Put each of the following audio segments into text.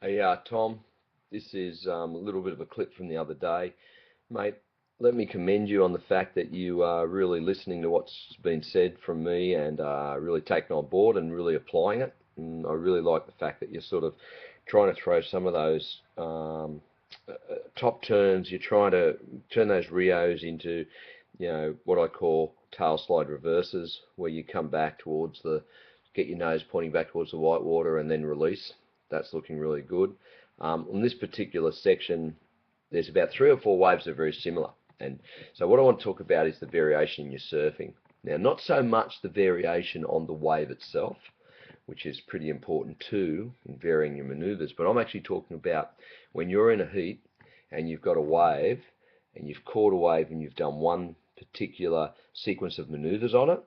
Hey, Tom, this is a little bit of a clip from the other day. Mate, let me commend you on the fact that you are really listening to what's been said from me and really taking on board and really applying it. And I really like the fact that you're sort of trying to throw some of those top turns. You're trying to turn those Rios into, what I call tail slide reverses, where you come back towards get your nose pointing back towards the white water and then release. That's looking really good. On this particular section, there's about 3 or 4 waves that are very similar. And so what I want to talk about is the variation in your surfing. Now, not so much the variation on the wave itself, which is pretty important too in varying your maneuvers, but I'm actually talking about when you're in a heat and you've got a wave and you've caught a wave and you've done one particular sequence of maneuvers on it.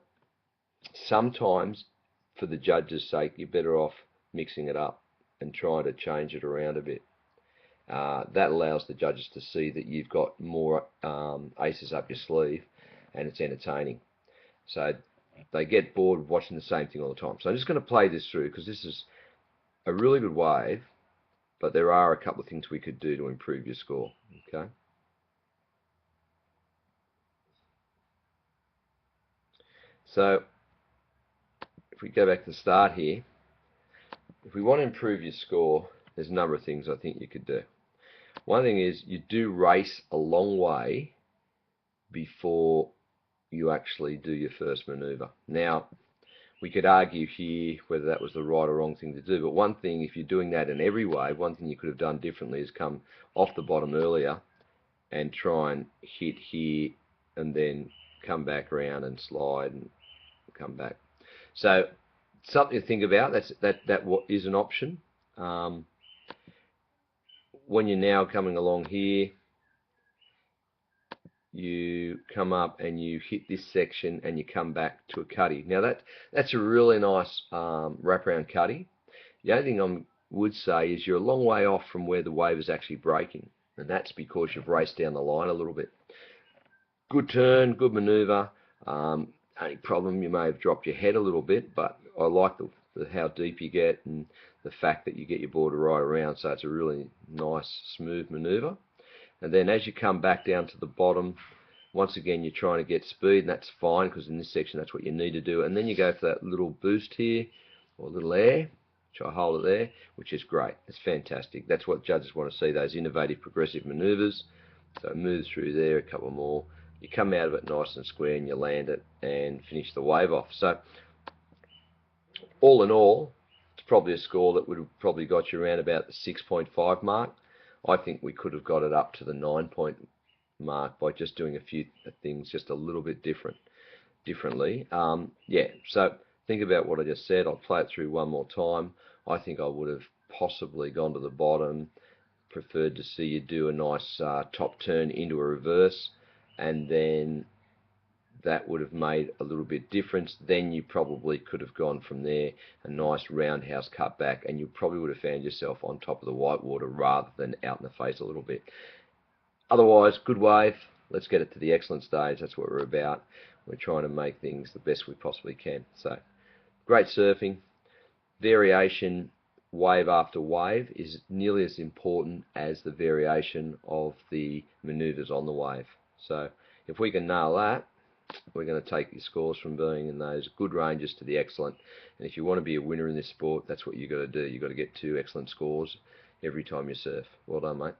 Sometimes, for the judge's sake, you're better off mixing it up and trying to change it around a bit. That allows the judges to see that you've got more aces up your sleeve and it's entertaining. So they get bored watching the same thing all the time. So I'm just going to play this through because this is a really good wave, but there are a couple of things we could do to improve your score. Okay. So if we go back to the start here, if we want to improve your score, there's a number of things I think you could do. One thing is you do race a long way before you actually do your first maneuver. Now, we could argue here whether that was the right or wrong thing to do, but one thing, if you're doing that in every wave, one thing you could have done differently is come off the bottom earlier and try and hit here and then come back around and slide and come back. So something to think about. That is an option. When you're now coming along here, you come up and you hit this section and you come back to a cutty. Now that's a really nice wraparound cutty. The only thing I would say is you're a long way off from where the wave is actually breaking, and that's because you've raced down the line a little bit. Good turn, good manoeuvre. Only problem, you may have dropped your head a little bit, but I like how deep you get and the fact that you get your board to ride around, so it's a really nice, smooth manoeuvre. And then as you come back down to the bottom, once again, you're trying to get speed, and that's fine because in this section, that's what you need to do. And then you go for that little boost here, or little air, which I hold it there, which is great. It's fantastic. That's what judges want to see, those innovative, progressive manoeuvres. So move through there, a couple more. You come out of it nice and square, and you land it and finish the wave off. So all in all, it's probably a score that would have probably got you around about the 6.5 mark. I think we could have got it up to the 9-point mark by just doing a few things just a little bit differently. Yeah, so think about what I just said. I'll play it through one more time. I think I would have possibly gone to the bottom, preferred to see you do a nice top turn into a reverse, and then that would have made a little bit difference. Then you probably could have gone from there, a nice roundhouse cut back, and you probably would have found yourself on top of the white water rather than out in the face a little bit. Otherwise, good wave. Let's get it to the excellent stage. That's what we're about. We're trying to make things the best we possibly can. So, great surfing. Variation wave after wave is nearly as important as the variation of the maneuvers on the wave. So, if we can nail that, we're going to take your scores from being in those good ranges to the excellent. And if you want to be a winner in this sport, that's what you've got to do. You've got to get 2 excellent scores every time you surf. Well done, mate.